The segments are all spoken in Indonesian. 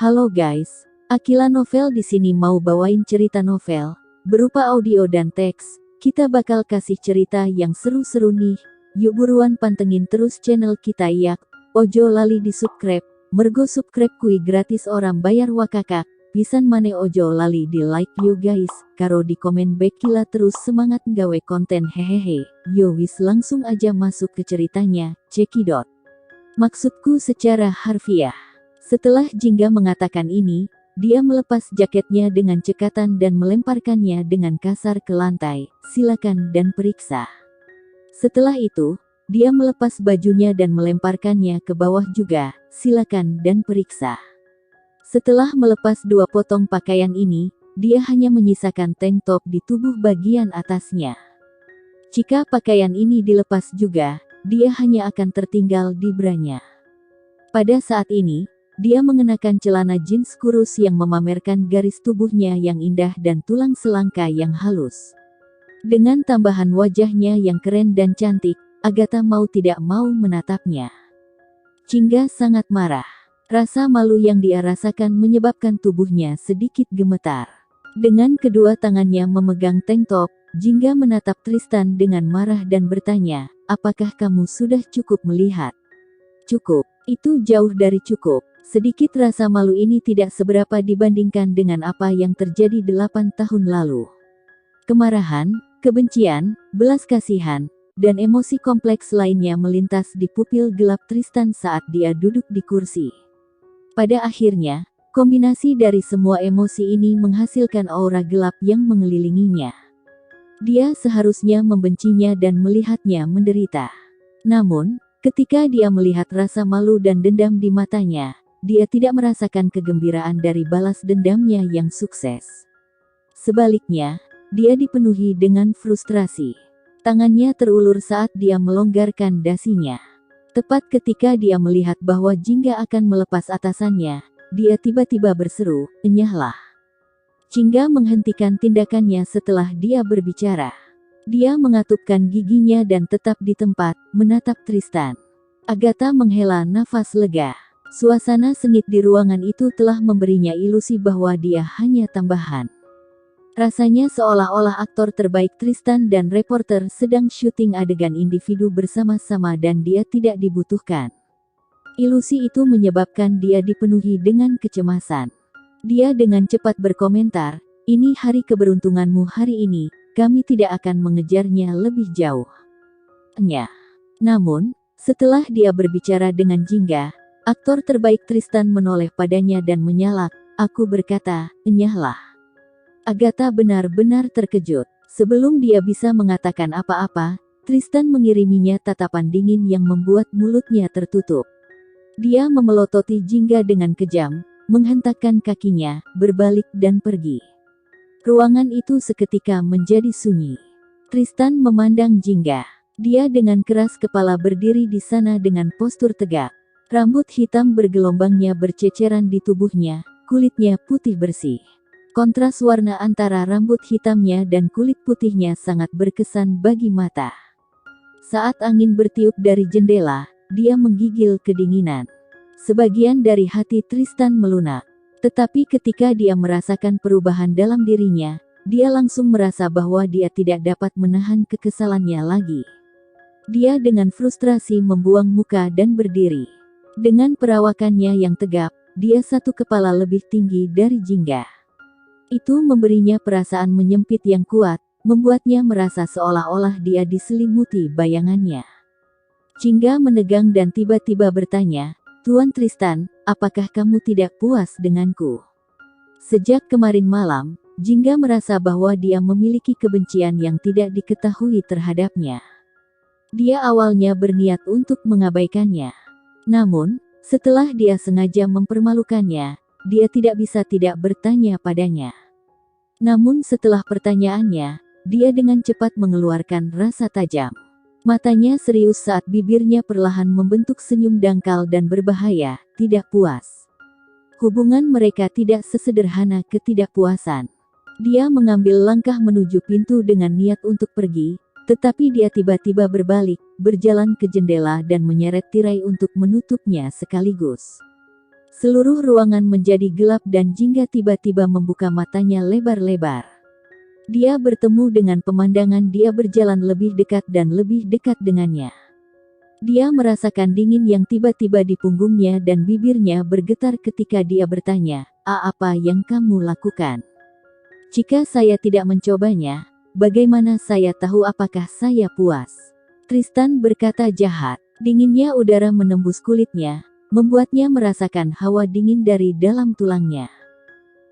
Halo guys, Akila Novel di sini mau bawain cerita novel berupa audio dan teks. Kita bakal kasih cerita yang seru-seru nih. Yuk buruan pantengin terus channel kita ya. Ojo lali di subscribe, mergo subscribe kui gratis orang bayar wakakak. Pisan mane ojo lali di like yo guys, karo di komen Bekila terus semangat nggawe konten hehehe. Yo wis langsung aja masuk ke ceritanya, cekidot. Maksudku secara harfiah. Setelah Jingga mengatakan ini, dia melepas jaketnya dengan cekatan dan melemparkannya dengan kasar ke lantai. Silakan dan periksa. Setelah itu, dia melepas bajunya dan melemparkannya ke bawah juga. Silakan dan periksa. Setelah melepas dua potong pakaian ini, dia hanya menyisakan tank top di tubuh bagian atasnya. Jika pakaian ini dilepas juga, dia hanya akan tertinggal di branya. Pada saat ini, dia mengenakan celana jeans kurus yang memamerkan garis tubuhnya yang indah dan tulang selangka yang halus. Dengan tambahan wajahnya yang keren dan cantik, Agatha mau tidak mau menatapnya. Jingga sangat marah. Rasa malu yang dia rasakan menyebabkan tubuhnya sedikit gemetar. Dengan kedua tangannya memegang tank top, Jingga menatap Tristan dengan marah dan bertanya, "Apakah kamu sudah cukup melihat?" "Cukup. Itu jauh dari cukup." Sedikit rasa malu ini tidak seberapa dibandingkan dengan apa yang terjadi 8 tahun lalu. Kemarahan, kebencian, belas kasihan, dan emosi kompleks lainnya melintas di pupil gelap Tristan saat dia duduk di kursi. Pada akhirnya, kombinasi dari semua emosi ini menghasilkan aura gelap yang mengelilinginya. Dia seharusnya membencinya dan melihatnya menderita. Namun, ketika dia melihat rasa malu dan dendam di matanya, dia tidak merasakan kegembiraan dari balas dendamnya yang sukses. Sebaliknya, dia dipenuhi dengan frustrasi. Tangannya terulur saat dia melonggarkan dasinya. Tepat ketika dia melihat bahwa Jingga akan melepas atasannya, dia tiba-tiba berseru, "Enyahlah." Jingga menghentikan tindakannya setelah dia berbicara. Dia mengatupkan giginya dan tetap di tempat, menatap Tristan. Agatha menghela nafas lega. Suasana sengit di ruangan itu telah memberinya ilusi bahwa dia hanya tambahan. Rasanya seolah-olah aktor terbaik Tristan dan reporter sedang syuting adegan individu bersama-sama dan dia tidak dibutuhkan. Ilusi itu menyebabkan dia dipenuhi dengan kecemasan. Dia dengan cepat berkomentar, "Ini hari keberuntunganmu hari ini, kami tidak akan mengejarnya lebih jauh." Namun, setelah dia berbicara dengan Jingga, aktor terbaik Tristan menoleh padanya dan menyalak, "Aku berkata, enyahlah." Agatha benar-benar terkejut. Sebelum dia bisa mengatakan apa-apa, Tristan mengiriminya tatapan dingin yang membuat mulutnya tertutup. Dia memelototi Jingga dengan kejam, menghentakkan kakinya, berbalik dan pergi. Ruangan itu seketika menjadi sunyi. Tristan memandang Jingga. Dia dengan keras kepala berdiri di sana dengan postur tegak. Rambut hitam bergelombangnya berceceran di tubuhnya, kulitnya putih bersih. Kontras warna antara rambut hitamnya dan kulit putihnya sangat berkesan bagi mata. Saat angin bertiup dari jendela, dia menggigil kedinginan. Sebagian dari hati Tristan melunak. Tetapi ketika dia merasakan perubahan dalam dirinya, dia langsung merasa bahwa dia tidak dapat menahan kekesalannya lagi. Dia dengan frustrasi membuang muka dan berdiri. Dengan perawakannya yang tegap, dia satu kepala lebih tinggi dari Jingga. Itu memberinya perasaan menyempit yang kuat, membuatnya merasa seolah-olah dia diselimuti bayangannya. Jingga menegang dan tiba-tiba bertanya, "Tuan Tristan, apakah kamu tidak puas denganku?" Sejak kemarin malam, Jingga merasa bahwa dia memiliki kebencian yang tidak diketahui terhadapnya. Dia awalnya berniat untuk mengabaikannya. Namun, setelah dia sengaja mempermalukannya, dia tidak bisa tidak bertanya padanya. Namun setelah pertanyaannya, dia dengan cepat mengeluarkan rasa tajam. Matanya serius saat bibirnya perlahan membentuk senyum dangkal dan berbahaya, tidak puas. Hubungan mereka tidak sesederhana ketidakpuasan. Dia mengambil langkah menuju pintu dengan niat untuk pergi, tetapi dia tiba-tiba berbalik, berjalan ke jendela dan menyeret tirai untuk menutupnya sekaligus. Seluruh ruangan menjadi gelap dan Jingga tiba-tiba membuka matanya lebar-lebar. Dia bertemu dengan pemandangan, dia berjalan lebih dekat dan lebih dekat dengannya. Dia merasakan dingin yang tiba-tiba di punggungnya dan bibirnya bergetar ketika dia bertanya, apa yang kamu lakukan? Jika saya tidak mencobanya, bagaimana saya tahu apakah saya puas? Tristan berkata jahat. Dinginnya udara menembus kulitnya, membuatnya merasakan hawa dingin dari dalam tulangnya.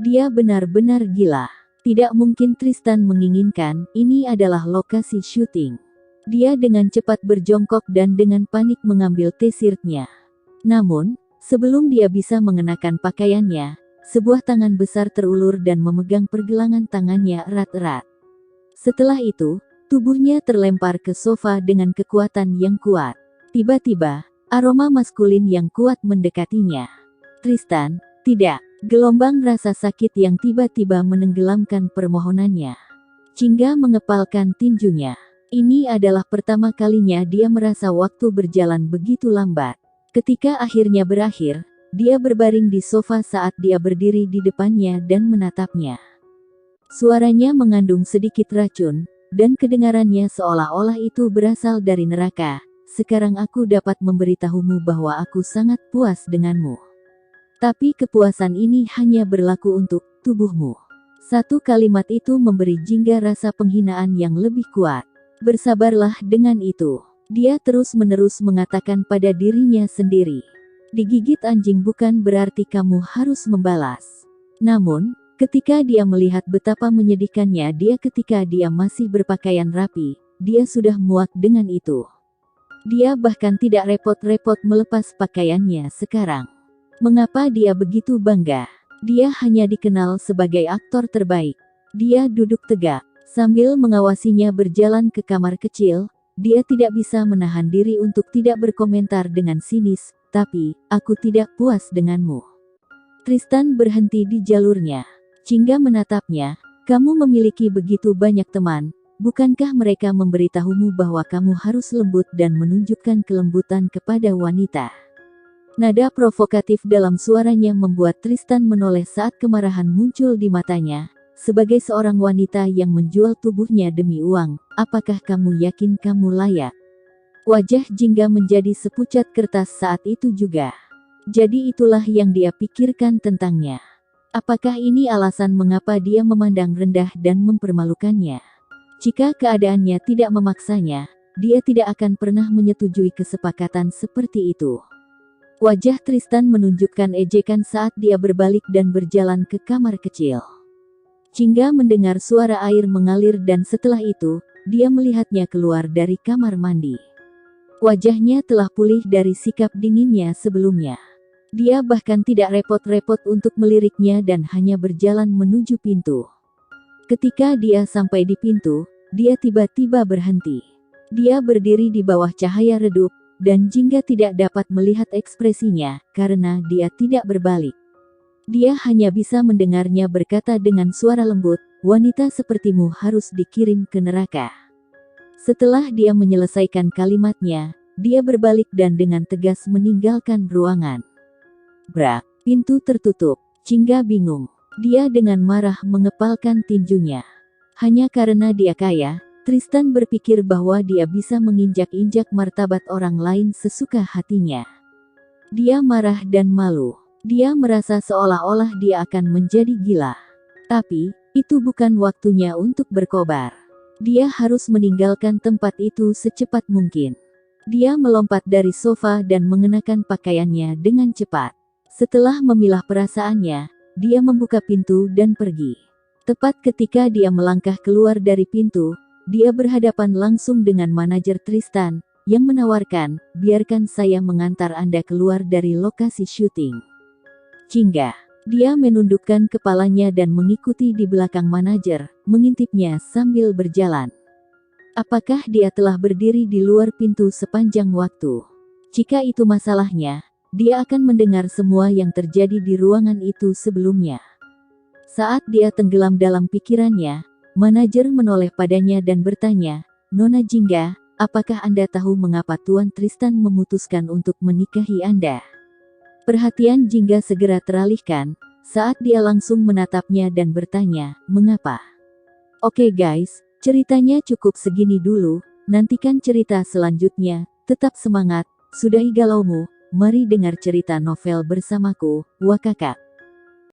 Dia benar-benar gila. Tidak mungkin Tristan menginginkan, ini adalah lokasi syuting. Dia dengan cepat berjongkok dan dengan panik mengambil t-shirtnya. Namun, sebelum dia bisa mengenakan pakaiannya, sebuah tangan besar terulur dan memegang pergelangan tangannya erat-erat. Setelah itu, tubuhnya terlempar ke sofa dengan kekuatan yang kuat. Tiba-tiba, aroma maskulin yang kuat mendekatinya. Tristan, tidak. Gelombang rasa sakit yang tiba-tiba menenggelamkan permohonannya. Jingga mengepalkan tinjunya. Ini adalah pertama kalinya dia merasa waktu berjalan begitu lambat. Ketika akhirnya berakhir, dia berbaring di sofa saat dia berdiri di depannya dan menatapnya. Suaranya mengandung sedikit racun, dan kedengarannya seolah-olah itu berasal dari neraka. Sekarang aku dapat memberitahumu bahwa aku sangat puas denganmu. Tapi kepuasan ini hanya berlaku untuk tubuhmu. Satu kalimat itu memberi Jingga rasa penghinaan yang lebih kuat. Bersabarlah dengan itu. Dia terus-menerus mengatakan pada dirinya sendiri. Digigit anjing bukan berarti kamu harus membalas. Namun, ketika dia melihat betapa menyedihkannya dia ketika dia masih berpakaian rapi, dia sudah muak dengan itu. Dia bahkan tidak repot-repot melepas pakaiannya sekarang. Mengapa dia begitu bangga? Dia hanya dikenal sebagai aktor terbaik. Dia duduk tegak, sambil mengawasinya berjalan ke kamar kecil. Dia tidak bisa menahan diri untuk tidak berkomentar dengan sinis, tapi, aku tidak puas denganmu. Tristan berhenti di jalurnya. Jingga menatapnya, kamu memiliki begitu banyak teman, bukankah mereka memberitahumu bahwa kamu harus lembut dan menunjukkan kelembutan kepada wanita? Nada provokatif dalam suaranya membuat Tristan menoleh saat kemarahan muncul di matanya. Sebagai seorang wanita yang menjual tubuhnya demi uang, apakah kamu yakin kamu layak? Wajah Jingga menjadi sepucat kertas saat itu juga. Jadi itulah yang dia pikirkan tentangnya. Apakah ini alasan mengapa dia memandang rendah dan mempermalukannya? Jika keadaannya tidak memaksanya, dia tidak akan pernah menyetujui kesepakatan seperti itu. Wajah Tristan menunjukkan ejekan saat dia berbalik dan berjalan ke kamar kecil. Jingga mendengar suara air mengalir dan setelah itu, dia melihatnya keluar dari kamar mandi. Wajahnya telah pulih dari sikap dinginnya sebelumnya. Dia bahkan tidak repot-repot untuk meliriknya dan hanya berjalan menuju pintu. Ketika dia sampai di pintu, dia tiba-tiba berhenti. Dia berdiri di bawah cahaya redup, dan Jingga tidak dapat melihat ekspresinya, karena dia tidak berbalik. Dia hanya bisa mendengarnya berkata dengan suara lembut, wanita sepertimu harus dikirim ke neraka. Setelah dia menyelesaikan kalimatnya, dia berbalik dan dengan tegas meninggalkan ruangan. Brak, pintu tertutup. Jingga bingung. Dia dengan marah mengepalkan tinjunya. Hanya karena dia kaya, Tristan berpikir bahwa dia bisa menginjak-injak martabat orang lain sesuka hatinya. Dia marah dan malu. Dia merasa seolah-olah dia akan menjadi gila. Tapi, itu bukan waktunya untuk berkobar. Dia harus meninggalkan tempat itu secepat mungkin. Dia melompat dari sofa dan mengenakan pakaiannya dengan cepat. Setelah memilah perasaannya, dia membuka pintu dan pergi. Tepat ketika dia melangkah keluar dari pintu, dia berhadapan langsung dengan manajer Tristan, yang menawarkan, biarkan saya mengantar Anda keluar dari lokasi syuting. Jingga. Dia menundukkan kepalanya dan mengikuti di belakang manajer, mengintipnya sambil berjalan. Apakah dia telah berdiri di luar pintu sepanjang waktu? Jika itu masalahnya, dia akan mendengar semua yang terjadi di ruangan itu sebelumnya. Saat dia tenggelam dalam pikirannya, manajer menoleh padanya dan bertanya, Nona Jingga, apakah Anda tahu mengapa Tuan Tristan memutuskan untuk menikahi Anda? Perhatian Jingga segera teralihkan, saat dia langsung menatapnya dan bertanya, mengapa? Oke guys, ceritanya cukup segini dulu, nantikan cerita selanjutnya, tetap semangat, sudahi galaumu, mari dengar cerita novel bersamaku, Wakakak.